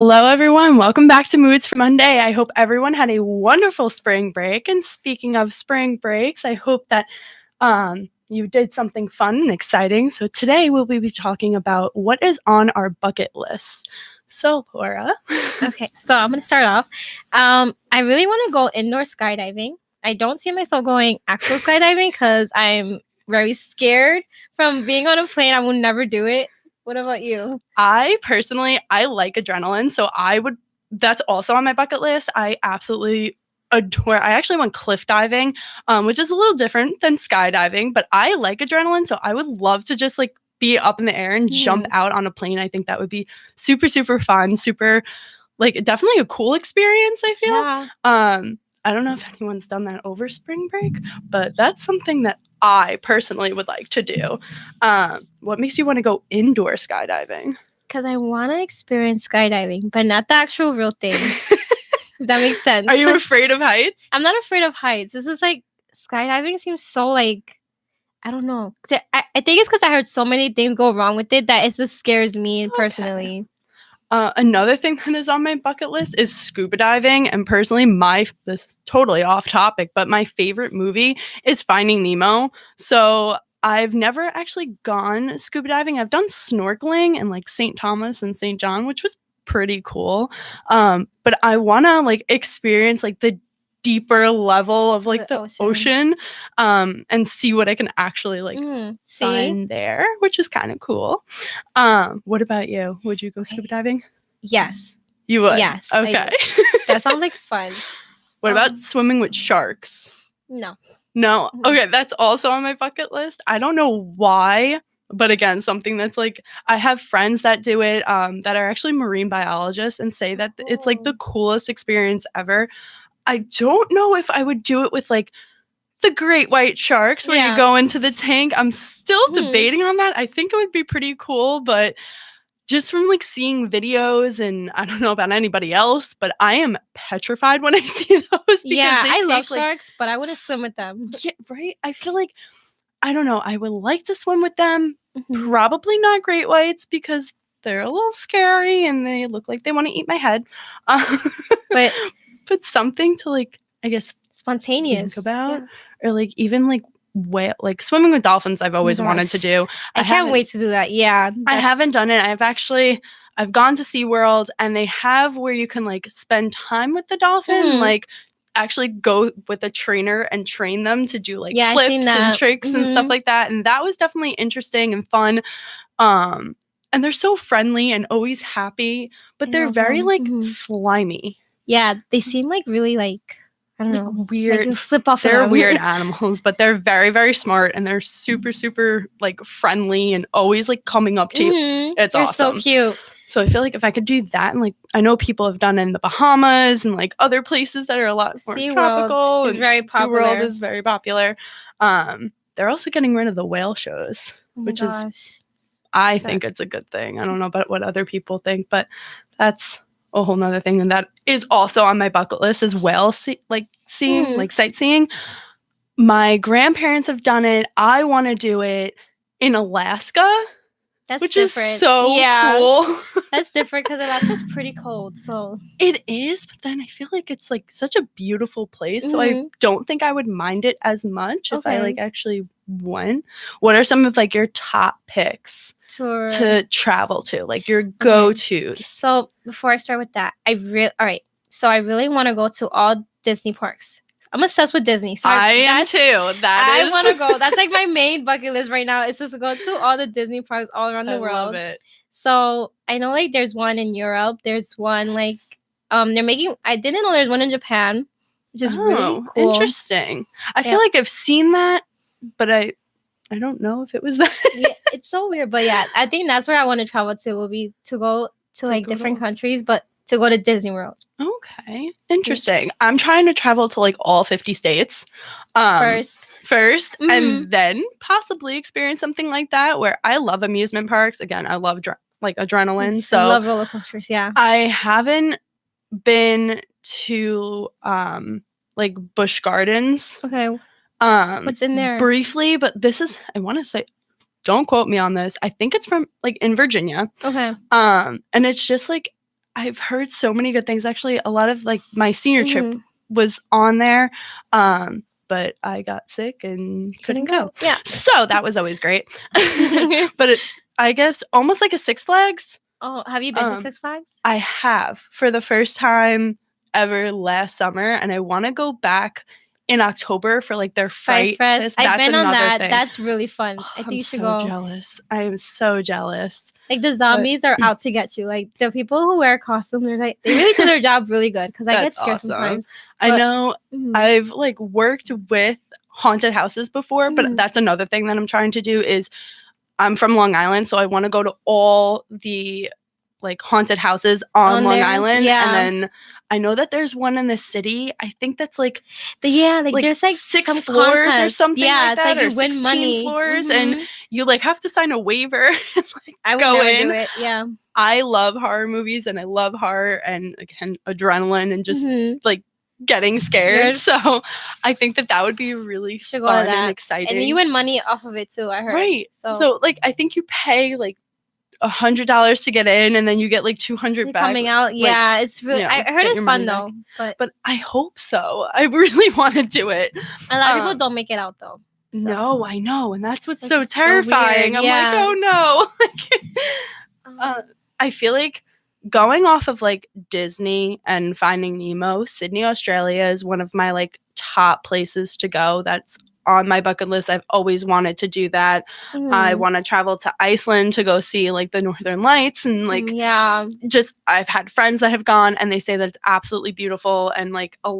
Hello, everyone. Welcome back to Moods for Monday. I hope everyone had a wonderful spring break. And speaking of spring breaks, I hope that you did something fun and exciting. So today we'll be talking about what is on our bucket list. So, Laura. Okay, so I'm gonna start off. I really want to go indoor skydiving. I don't see myself going actual skydiving because I'm very scared from being on a plane. I will never do it. What about you? I like adrenaline, so that's also on my bucket list. I absolutely adore. I actually went cliff diving, which is a little different than skydiving, but I like adrenaline, so I would love to just like be up in the air and jump out on a plane. I think that would be super, super fun, super like definitely a cool experience, I feel. Yeah. I don't know if anyone's done that over spring break, but that's something that I personally would like to do. What makes you want to go indoor skydiving? Because I want to experience skydiving, but not the actual real thing. If that makes sense. Are you afraid of heights? I'm not afraid of heights. This is like skydiving seems so like I don't know. I think it's because I heard so many things go wrong with it that it just scares me personally. Another thing that is on my bucket list is scuba diving. And personally, this is totally off topic, but my favorite movie is Finding Nemo. So I've never actually gone scuba diving. I've done snorkeling in like St. Thomas and St. John, which was pretty cool. But I want to like experience like the deeper level of like the ocean and see what I can actually like find there, which is kind of cool. What about you? Would you go scuba diving? Yes. You would? Yes. Okay. That sounds like fun. What about swimming with sharks? No. No? Okay, that's also on my bucket list. I don't know why, but again, something that's like, I have friends that do it that are actually marine biologists and say that it's like the coolest experience ever. I don't know if I would do it with like the great white sharks where you go into the tank. I'm still debating on that. I think it would be pretty cool, but just from like seeing videos, and I don't know about anybody else, but I am petrified when I see those. Yeah, I love sharks, but I wouldn't swim with them. Yeah, right? I feel like, I don't know, I would like to swim with them. Probably not great whites because they're a little scary and they look like they want to eat my head. But something to like, I guess, spontaneous think about, or like even like like swimming with dolphins I've always wanted to do. I can't wait to do that. Yeah. I haven't done it. I've gone to SeaWorld and they have where you can like spend time with the dolphin, like actually go with a trainer and train them to do like flips and tricks and stuff like that. And that was definitely interesting and fun. And they're so friendly and always happy, but they're very like slimy. Yeah, they seem like really like I don't know, weird. Like slip off. They're weird animals, but they're very, very smart and they're super, super like friendly and always like coming up to you. It's awesome. So cute. So I feel like if I could do that, and like I know people have done it in the Bahamas and like other places that are a lot more tropical. Is very popular. SeaWorld is very popular. They're also getting rid of the whale shows, which is, I think it's a good thing. I don't know about what other people think, but that's a whole nother thing, and that is also on my bucket list as well. Seeing like sightseeing. My grandparents have done it. I want to do it in Alaska. Which different. Is so cool. That's different because Alaska's pretty cold. So it is, but then I feel like it's like such a beautiful place. So I don't think I would mind it as much if I like actually went. What are some of like your top picks to travel to, like your go-tos? So before I start with that, all right. So I really want to go to all Disney parks. I'm obsessed with Disney. So I am too. I want to go. That's like my main bucket list right now. Is just to go to all the Disney parks all around the world. I love it. So I know like there's one in Europe. There's one like they're making. I didn't know there's one in Japan, which is really cool. Interesting. I feel like I've seen that, but I don't know if it was that. Yeah, it's so weird, but yeah, I think that's where I want to travel to. Will be to go to like different countries, but to go to Disney World. Okay, interesting. I'm trying to travel to like all 50 states first, and then possibly experience something like that where I love amusement parks. Again, I love like adrenaline. So I love roller coasters. Yeah, I haven't been to like Busch Gardens. Okay, what's in there? Briefly, but this is, I want to say, don't quote me on this. I think it's from like in Virginia. Okay. And it's just like, I've heard so many good things. Actually, a lot of like my senior trip Mhm. was on there, but I got sick and couldn't go. Yeah. So that was always great. But I guess almost like a Six Flags. Oh, have you been to Six Flags? I have for the first time ever last summer, and I want to go back in October for like their Fright Fright Fest. Fest. I've That's been on another that. thing. That's really fun. Oh, I think I'm you should so go. jealous. I am so jealous. Like the zombies are out to get you. Like the people who wear costumes, they're like they really do their job really good. Because I get That's scared awesome. sometimes. I know Mhm. I've like worked with haunted houses before, but Mhm. that's another thing that I'm trying to do is I'm from Long Island, so I want to go to all the like haunted houses on Long there? Island, Yeah. and then I know that there's one in the city. I think that's like there's like 6 some floors or contest. something Yeah, like it's that, like you or win 16 money. floors, and Mhm. you like have to sign a waiver and like I would go never in. do it. Yeah. I love horror movies, and I love horror and again adrenaline and just Mhm. like getting scared. You're- So I think that would be really Should go to fun that. and exciting. And you win money off of it too, I heard. Right. So So like I think you pay like $100 to get in, and then you get like 200 back. coming out. Yeah, it's really. I heard get it's your fun money though. But I hope so. I really want to do it. A lot of people don't make it out though. So. No, I know, and that's what's Like, so it's so terrifying. weird, I'm yeah. like, oh no. I feel like going off of like Disney and Finding Nemo, Sydney, Australia is one of my like top places to go. That's on my bucket list. I've always wanted to do that. I want to travel to Iceland to go see like the Northern Lights and like just I've had friends that have gone and they say that it's absolutely beautiful and like a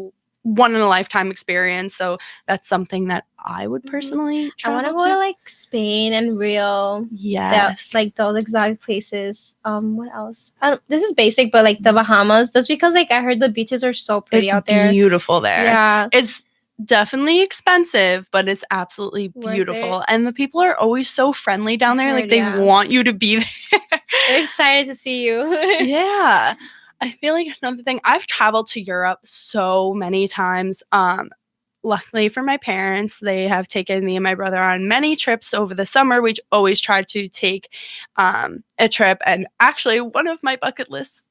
one in a lifetime experience. So that's something that I would personally I want to travel go to like Spain and Rio. Yes. Like those exotic places. What else? This is basic, but like the Bahamas. Just because like I heard the beaches are so pretty out there. It's beautiful there. Yeah. It's definitely expensive, but it's absolutely beautiful. And the people are always so friendly down there. Like they want you to be there. They're excited to see you. Yeah. I feel like another thing, I've traveled to Europe so many times. Luckily for my parents, they have taken me and my brother on many trips over the summer. We always try to take a trip. And actually, one of my bucket lists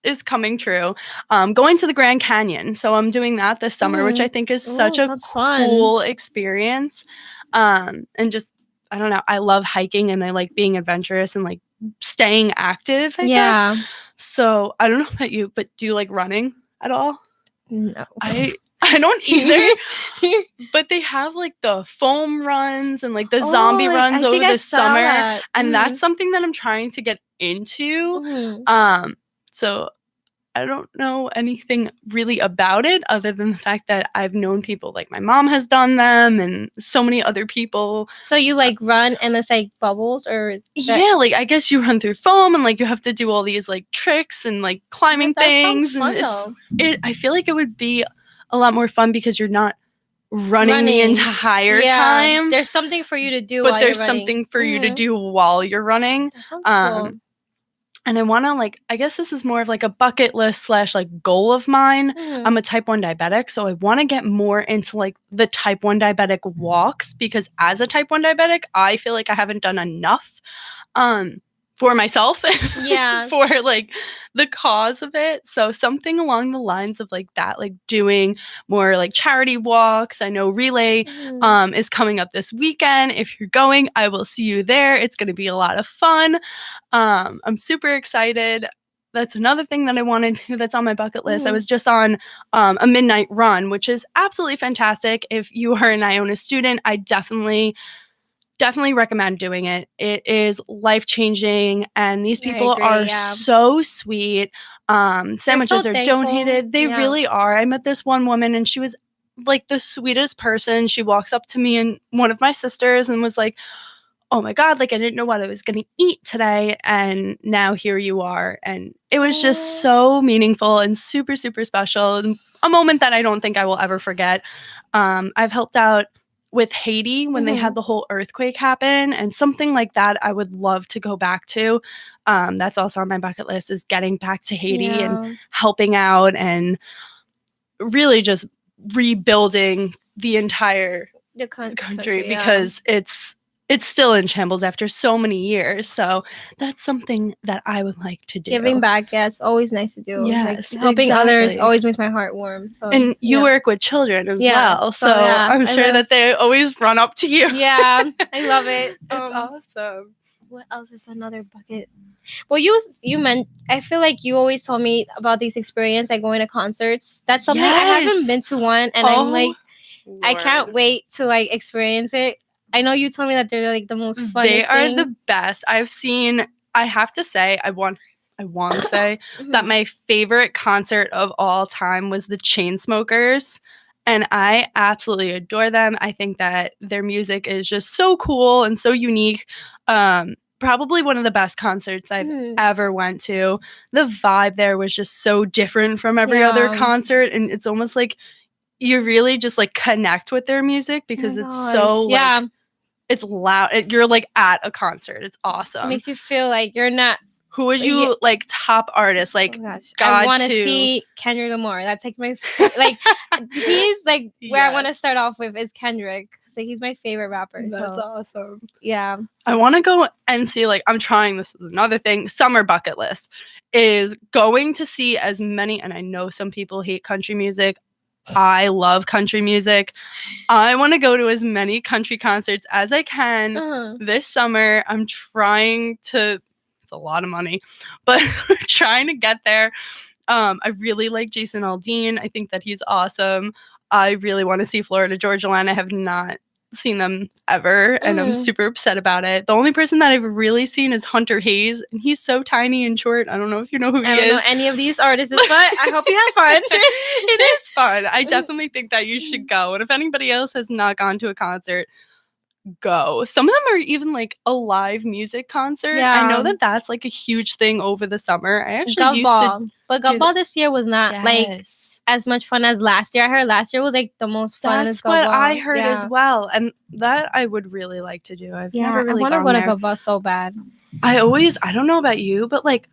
is coming true. Going to the Grand Canyon. So I'm doing that this summer, which I think is such a cool experience. And just, I don't know, I love hiking and I like being adventurous and like staying active, I guess. So I don't know about you, but do you like running at all? No. I don't either. But they have like the foam runs and like the zombie runs over the summer. And that's something that I'm trying to get into. So I don't know anything really about it other than the fact that I've known people like my mom has done them and so many other people. So you like run and it's like bubbles or yeah, like I guess you run through foam and like you have to do all these like tricks and like climbing things. And I feel like it would be a lot more fun because you're not running the entire time. There's something for you to do, but there's something for you to do while you're running. That sounds cool. And I want to like, I guess this is more of like a bucket list / like goal of mine. I'm a type 1 diabetic, so I want to get more into like the type 1 diabetic walks because as a type 1 diabetic, I feel like I haven't done enough for myself. For like the cause of it. So something along the lines of like that, like doing more like charity walks. I know Relay is coming up this weekend. If you're going, I will see you there. It's going to be a lot of fun. I'm super excited. That's another thing that I want to do that's on my bucket list. I was just on a midnight run, which is absolutely fantastic. If you are an Iona student, I definitely recommend doing it. It is life-changing, and these people are so sweet. Sandwiches are donated. They really are. I met this one woman, and she was like the sweetest person. She walks up to me and one of my sisters and was like, oh my God, like I didn't know what I was going to eat today, and now here you are. And it was just so meaningful and super, super special. And a moment that I don't think I will ever forget. I've helped out with Haiti when they had the whole earthquake happen, and something like that I would love to go back to. That's also on my bucket list is getting back to Haiti and helping out and really just rebuilding the entire country because it's it's still in shambles after so many years. So that's something that I would like to do. Giving back, yeah, it's always nice to do. Yes, like helping others exactly. always makes my heart warm. So And you yeah. work with children as Yeah, well. so, So yeah, I'm I sure love- that they always run up to you. Yeah, I love it. It's awesome. What else is another bucket? Well, you meant, I feel like you always told me about these experience, like going to concerts. That's something I haven't Yes. been to one, and I'm like, I can't Lord. wait to like experience it. I know you told me that they're like the most funnest They are thing. the best. I've seen, I have to say, I want to say that Mhm. my favorite concert of all time was the Chainsmokers. And I absolutely adore them. I think that their music is just so cool and so unique. Probably one of the best concerts I've Mhm. ever went to. The vibe there was just so different from every other Yeah. concert. And it's almost like you really just like connect with their music because Oh my it's gosh, so yeah. like it's loud. You're like at a concert. It's It awesome. makes you feel like you're not. Who would Yeah. you like top artist? Oh Like my gosh, I God want to to see Kendrick Lamar. That's like my like. He's like where I want to Yes. start off with is Kendrick. So he's my favorite rapper. That's So awesome. yeah, I want to go and see, like, I'm trying, this is another thing, summer bucket list is going to see as many, and I know some people hate country music. I love country music. I want to go to as many country concerts as I can Uh-huh. this summer. I'm trying to, it's a lot of money, but trying to get there. I really like Jason Aldean. I think that he's awesome. I really want to see Florida Georgia Line. I have not seen them ever, and I'm Mhm. super upset about it. The only person that I've really seen is Hunter Hayes, and he's so tiny and short. I don't know if you know who he I don't is. know any of these artists, but I hope you have fun. It is fun. I definitely think that you should go. And if anybody else has not gone to a concert, go. Some of them are even like a live music concert. I know Yeah. that that's like a huge thing over the summer. I actually Gov used Ball. to But Gov do Ball this year was not like Yes. as much fun as last year. I heard last year was like the most fun. That's Gov Ball. what I heard Yeah. as well. And that I would really like to do. I've Yeah, never really I want to gone go to there. Gov Ball so bad. I don't know about you, but like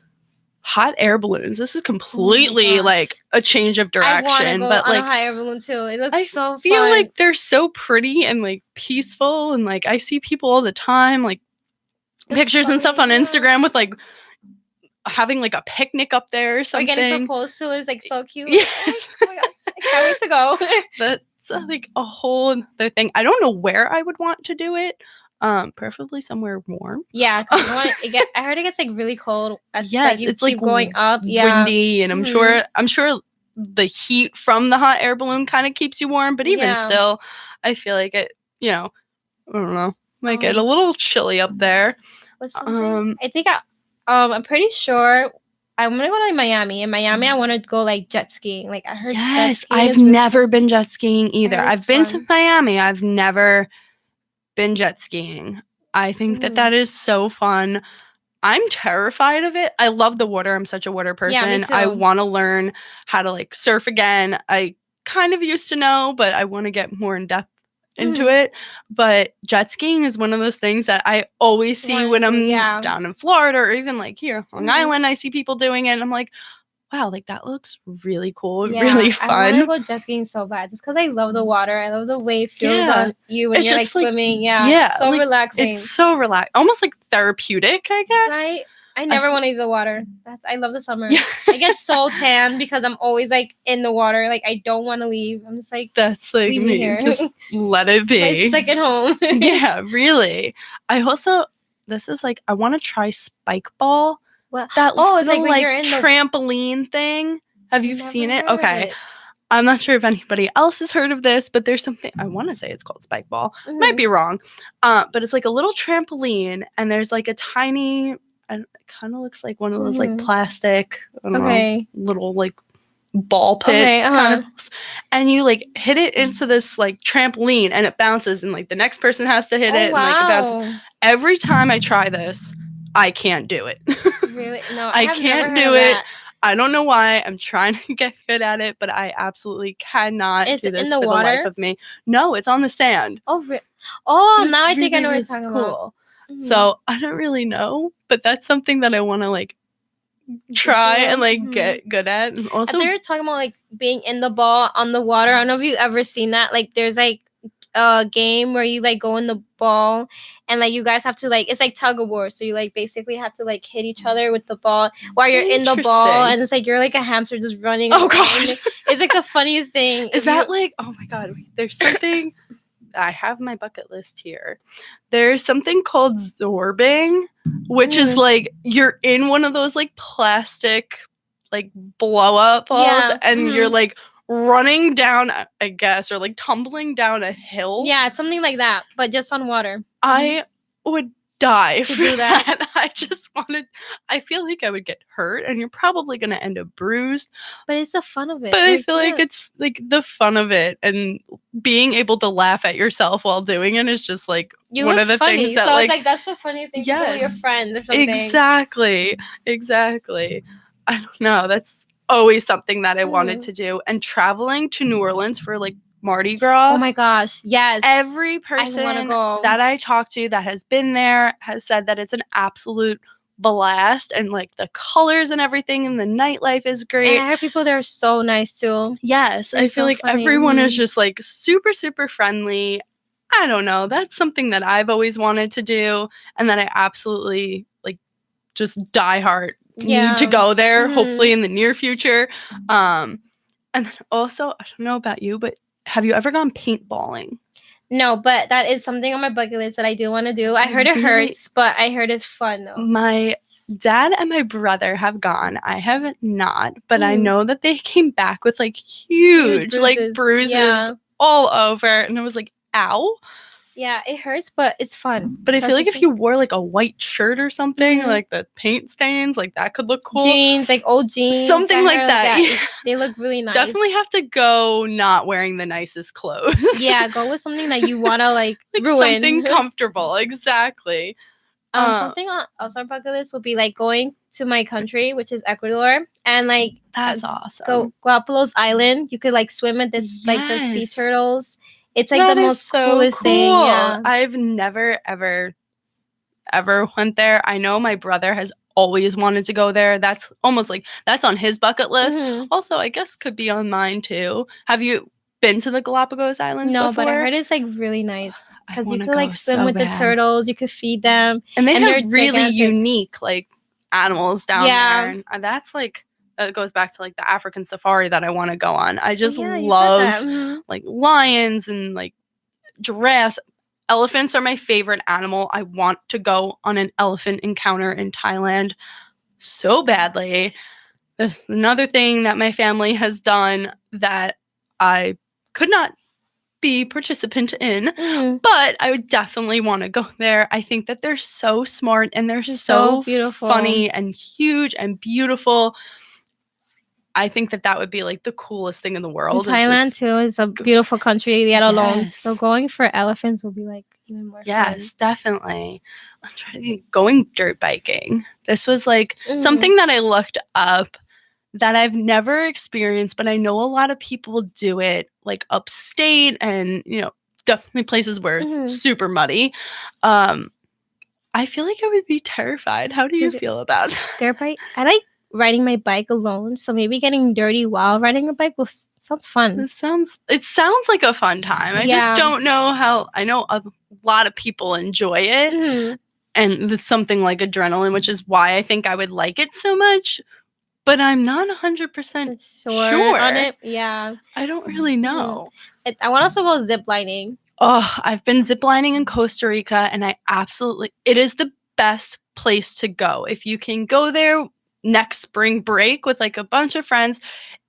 hot air balloons. This is completely gosh. like a change of I want to direction. go But on a like hot air balloon too. It looks I so feel fun. like they're so pretty and like peaceful, and like I see people all the time, like It's pictures and stuff on funny, yeah. Instagram with like having like a picnic up there or Or something. getting proposed to is like so cute. Yes. Oh my gosh, I can't wait to go. That's like a whole other thing. I don't know where I would want to do it. Preferably somewhere warm. Yeah, because I heard it gets like really cold as Yes, you it's keep like going up. Yeah. windy, and I'm Mhm. sure the heat from the hot air balloon kind of keeps you warm, but even Yeah. still, I feel like it, I don't know, might get a little chilly up there. What's something? I think I'm pretty sure I'm gonna go to Miami. In Miami, I want to go like jet skiing. Like I heard jet Yes, skiing I've is really never been jet skiing either. heard it's I've been to fun. Miami. I've never been jet skiing. I think that Mhm. that is so fun. I'm terrified of it. I love the water. I'm such a water Yeah, me person. I too. want to learn how to like surf again. I kind of used to know, but I want to get more in depth into Mhm. it. But jet skiing is one of those things that I always see Wanna when do, I'm yeah. down in Florida or even like here on Mhm. Island. I see people doing it, and I'm like, wow, like that looks really cool, Yeah, really I want to fun. go jet skiing so bad, just because I love the water. I love the wave feels Yeah. on you when It's you're like just like, swimming. Yeah, yeah, so like, relaxing. it's so relaxed, almost like therapeutic, I guess. Right? I never want to leave the water. I love the summer. Yeah. I get so tan because I'm always like in the water. Like I don't want to leave. I'm just like, That's like leave me. me here. Just let it my be. second home. Yeah, really. I also, this is like, I want to try spike ball. What? That Oh, it's little like when you're in the trampoline thing. Have you Never seen it? heard of Okay. it. I'm not sure if anybody else has heard of this, but there's something, I want to say it's called spike ball. Might Mhm. be wrong. But it's like a little trampoline, and there's like a tiny, it kind of looks like one of those like Mhm. plastic, I don't Okay. know, little like ball pit Okay, kind of, and you like hit it into this like trampoline, and it bounces, and like the next person has to hit Oh it, and like it bounces. wow. Every time I try this, I can't do it. Really? No, I have never can't heard do of it. that. I don't know why. I'm trying to get good at it, but I absolutely cannot Is do it this in the for the life water? of me. No, it's on the sand. Oh, But it's now I think I really, know what really you're talking about. cool. Mhm. So I don't really know, but that's something that I want to like try and like Mhm. get good at. And also, They're talking about like being in the ball on the water. I don't know if you've ever seen that. Like there's like a game where you like go in the ball and like you guys have to like, it's like tug of war. So you like basically have to like hit each other with the ball while you're in the ball, and it's like you're like a hamster just running. Oh god, it's like the funniest thing. Is that like, oh my god, there's something. I have my bucket list here. There's something called zorbing, which is like you're in one of those like plastic like blow up balls, and you're like running down, I guess, or like tumbling down a hill. Yeah, it's something like that, but just on water. I would die for that. I feel like I would get hurt, and you're probably going to end up bruised. But it's the fun of it. But I feel like it's like the fun of it, and being able to laugh at yourself while doing it is just like one of the things that like that's the funniest thing to do with your friends or something. Exactly. I don't know. That's always something that I wanted to do. And traveling to New Orleans for like Mardi Gras. Oh my gosh, yes. Every person that I talk to that has been there has said that it's an absolute blast, and like the colors and everything and the nightlife is great. And I heard people there are so nice too. Yes, I feel like everyone is just like super, super friendly. I don't know. That's something that I've always wanted to do, and that I absolutely like just diehard need to go there, hopefully in the near future. And then also, I don't know about you, but have you ever gone paintballing? No, but that is something on my bucket list that I do want to do. I heard it hurts, but I heard it's fun though. My dad and my brother have gone. I have not, but I know that they came back with like huge like bruises all over, and I was like, ow. Yeah, it hurts, but it's fun. But I feel like if you wore like a white shirt or something, like the paint stains, like that could look cool. Jeans, like old jeans. Something like that. Yeah. They look really nice. Definitely have to go not wearing the nicest clothes. Yeah, go with something that you want to like ruin. Something comfortable, exactly. Something also on bucket list would be like going to my country, which is Ecuador, and like that's awesome. Go Galapagos Island. You could like swim with this like the sea turtles. It's like the most coolest thing. Yeah. I've never ever went there. I know my brother has always wanted to go there. That's almost like that's on his bucket list. Also, I guess could be on mine too. Have you been to the Galapagos Islands before? No, but I heard it's like really nice because you could like swim with the turtles. You could feed them, and they have really unique like animals down there. And that's like. It goes back to like the African safari that I want to go on. I just love like lions and like giraffes. Elephants are my favorite animal. I want to go on an elephant encounter in Thailand so badly. This is another thing that my family has done that I could not be participant in, but I would definitely want to go there. I think that they're so smart, and they're so beautiful, funny and huge and beautiful. I think that would be like the coolest thing in the world. And Thailand too is a beautiful country, yet alone. So going for elephants will be like even more fun. Definitely. I'm trying to think, going dirt biking. This was like something that I looked up that I've never experienced, but I know a lot of people do it like upstate and, you know, definitely places where it's super muddy. I feel like I would be terrified. How do you feel about that? Dirt bike? I like riding my bike alone, so maybe getting dirty while riding a bike sounds fun. It sounds like a fun time. I just don't know how. I know a lot of people enjoy it, and it's something like adrenaline, which is why I think I would like it so much. But I'm not 100% sure on it. Yeah, I don't really know. I want to also go ziplining. Oh, I've been ziplining in Costa Rica, and it is the best place to go if you can go there next spring break with like a bunch of friends.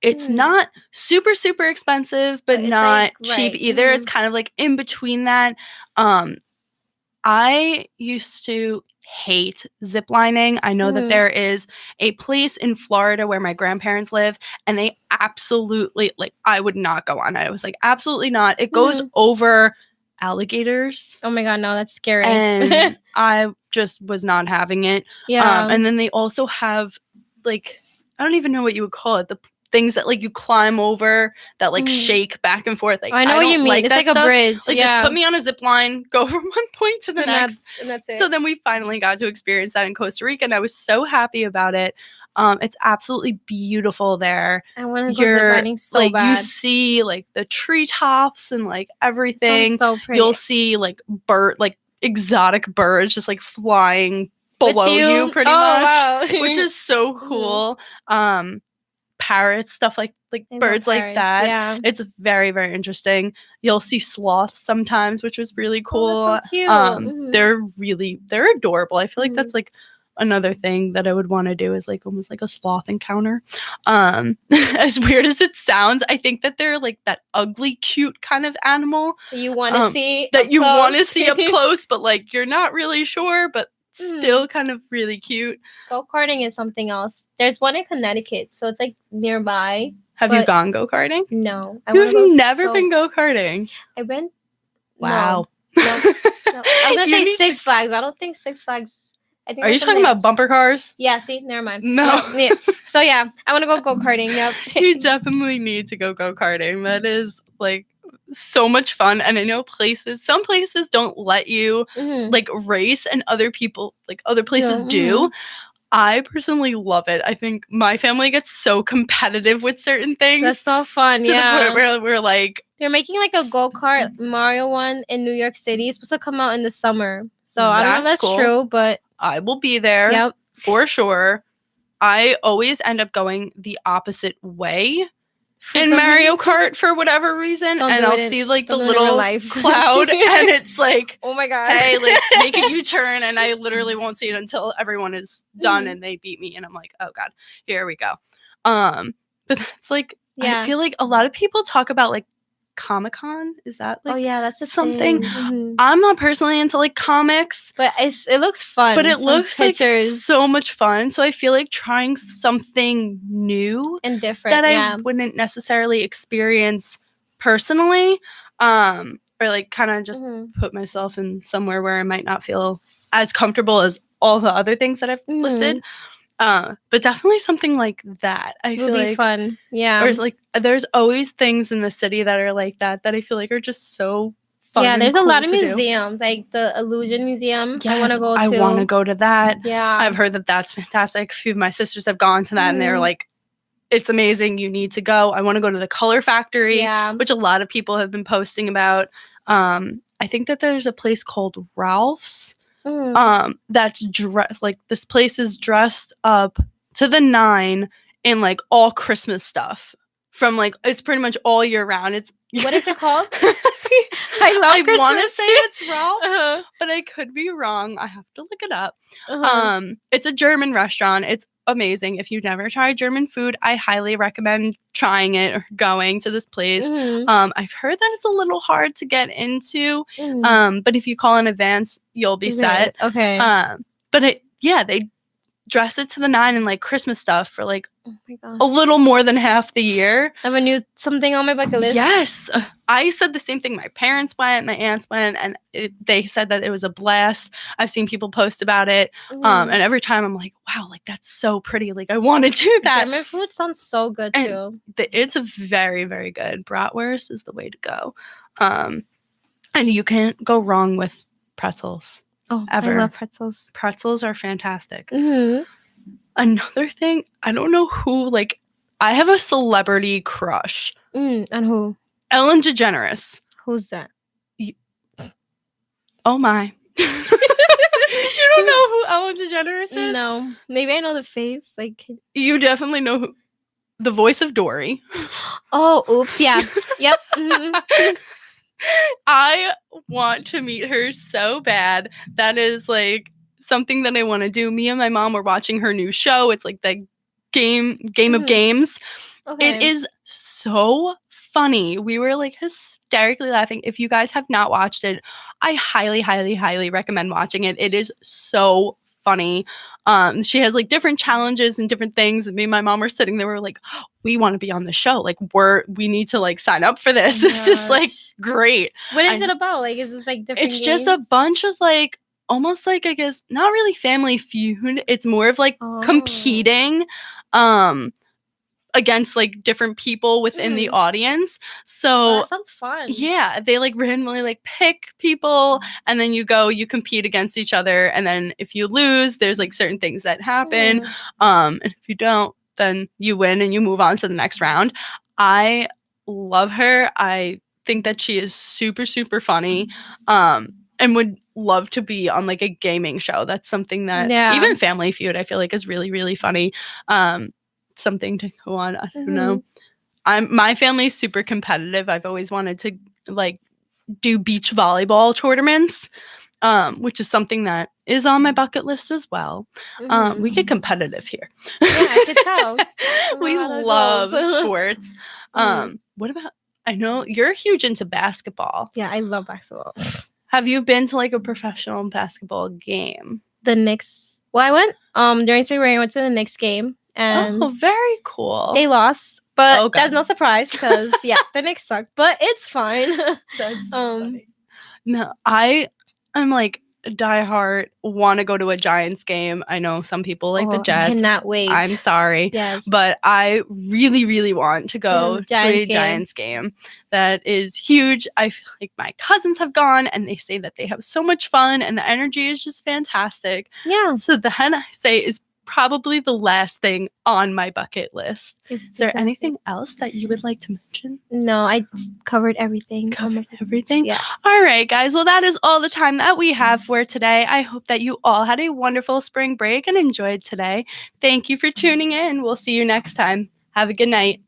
It's not super, super expensive, but not like, cheap either. It's kind of like in between that. I used to hate ziplining. I know that there is a place in Florida where my grandparents live, and they absolutely like, I would not go on it. I was like, absolutely not. It goes over alligators. Oh my god, no, that's scary. And I just was not having it. Yeah. And then they also have like, I don't even know what you would call it, the things that like you climb over that like shake back and forth. Like I know what you mean. It's like a bridge. Like just put me on a zip line, go from one point to the next. And that's it. So then we finally got to experience that in Costa Rica, and I was so happy about it. It's absolutely beautiful there. I want to go You're ziplining so like, you bad. see like the treetops and like It everything. sounds so pretty. You'll see like exotic birds just like flying With below you pretty much, wow. which is so cool. Parrots, stuff like I love birds like parrots, that. yeah. It's very, very interesting. You'll see sloths sometimes, which was really cool. Oh, that's so cute. They're adorable. I feel like Mhm. that's like another thing that I would want to do is like almost like a sloth encounter. As weird as it sounds, I think that they're like that ugly, cute kind of animal You want to see that up you want to close. see up close, but like you're not really sure, but still kind of really cute. Go-karting is something else. There's one in Connecticut, so it's like nearby. Have you but- gone go-karting? No. You've never been go-karting? I went. Wow. No. I was gonna You say need Six Flags, but I don't think Six Flags. I think Are you that's talking something about else. bumper cars? Yeah. See, never mind. No. Yeah. So yeah, I want to go go-karting. Yep. You definitely need to go go-karting. That is like so much fun. And I know some places don't let you like race, and other places do. I personally love it. I think my family gets so competitive with certain things. That's so fun. To the point where we're like, they're making like a go-kart Mario one in New York City. It's supposed to come out in the summer. So I don't know if that's cool. true, but I will be there. Yep. For sure. I always end up going the opposite way in Mario Kart for whatever reason, and I'll see like the little cloud, and it's like, oh my god, hey, like make a U-turn, and I literally won't see it until everyone is done and they beat me, and I'm like, oh god, here we go. But that's like, I feel like a lot of people talk about like Comic-Con. Is that like that's something? I'm not personally into like comics, but it looks fun. But it looks like so much fun. So I feel like trying something new and different that I wouldn't necessarily experience personally, or like kind of just put myself in somewhere where I might not feel as comfortable as all the other things that I've listed. But definitely something like that. I feel like fun. Yeah. Or like there's always things in the city that are like that I feel like are just so fun. Yeah, there's a cool lot of to museums, like the Illusion Museum. Yes, I want to go to. I want to go to that. Yeah. I've heard that that's fantastic. A few of my sisters have gone to that and they're like, it's amazing. You need to go. I want to go to the Color Factory, which a lot of people have been posting about. I think that there's a place called Ralph's. That's dressed like this place is dressed up to the nine in like all Christmas stuff from like it's pretty much all year round. It's what is it called? I want to say it's Ralph's, but I could be wrong. I have to look it up. It's a German restaurant. It's amazing. If you've never tried German food, I highly recommend trying it or going to this place. I've heard that it's a little hard to get into, but if you call in advance, you'll be set. Okay. But they dress it to the nine in like Christmas stuff for like a little more than half the year. I have a new something on my bucket list. Yes. I said the same thing. My parents went, my aunts went, and they said that it was a blast. I've seen people post about it. And every time I'm like, wow, like that's so pretty. Like I want to do that. German food sounds so good too. It's a very, very good. Bratwurst is the way to go. And you can't go wrong with pretzels. Oh, ever. I love pretzels. Pretzels are fantastic. Another thing, I don't know who, like, I have a celebrity crush. And who? Ellen DeGeneres. Who's that? Oh my. You don't know who Ellen DeGeneres is? No. Maybe I know the face. Like you definitely know the voice of Dory. Oh, oops. Yeah. Yep. I want to meet her so bad. That is like something that I want to do. Me and my mom were watching her new show. It's like the game of games. It is so funny. We were like hysterically laughing. If you guys have not watched it, I highly, highly, highly recommend watching it. It is so funny. She has like different challenges and different things. And me and my mom were sitting there. We were like, oh, we want to be on the show. Like we need to like sign up for this. This is like great. What is it about? Like, is this like different? It's just a bunch of like almost like, I guess, not really Family Feud. It's more of like competing. against like different people within the audience. So that sounds fun. yeah, they like randomly like pick people and then you compete against each other, and then if you lose, there's like certain things that happen. And if you don't, then you win and you move on to the next round. I love her. I think that she is super, super funny. And would love to be on like a gaming show. That's something that even Family Feud I feel like is really, really funny. Something to go on. I don't know. My family's super competitive. I've always wanted to like do beach volleyball tournaments, which is something that is on my bucket list as well. We get competitive here. Yeah, I could tell. We love sports. What about, I know you're huge into basketball. Yeah, I love basketball. Have you been to like a professional basketball game? The Knicks. Well, I went during spring break. I went to the Knicks game, and very cool. They lost, but that's no surprise because the Knicks suck. But it's fine. That's funny. No, I'm like diehard. Want to go to a Giants game. I know some people like the Jets. Cannot wait. I'm sorry. Yes, but I really, really want to go to a Giants game. That is huge. I feel like my cousins have gone, and they say that they have so much fun, and the energy is just fantastic. Yeah. So then I say is probably the last thing on my bucket list. Is there anything else that you would like to mention? No, I covered everything. Covered everything? Yeah. All right, guys. Well, that is all the time that we have for today. I hope that you all had a wonderful spring break and enjoyed today. Thank you for tuning in. We'll see you next time. Have a good night.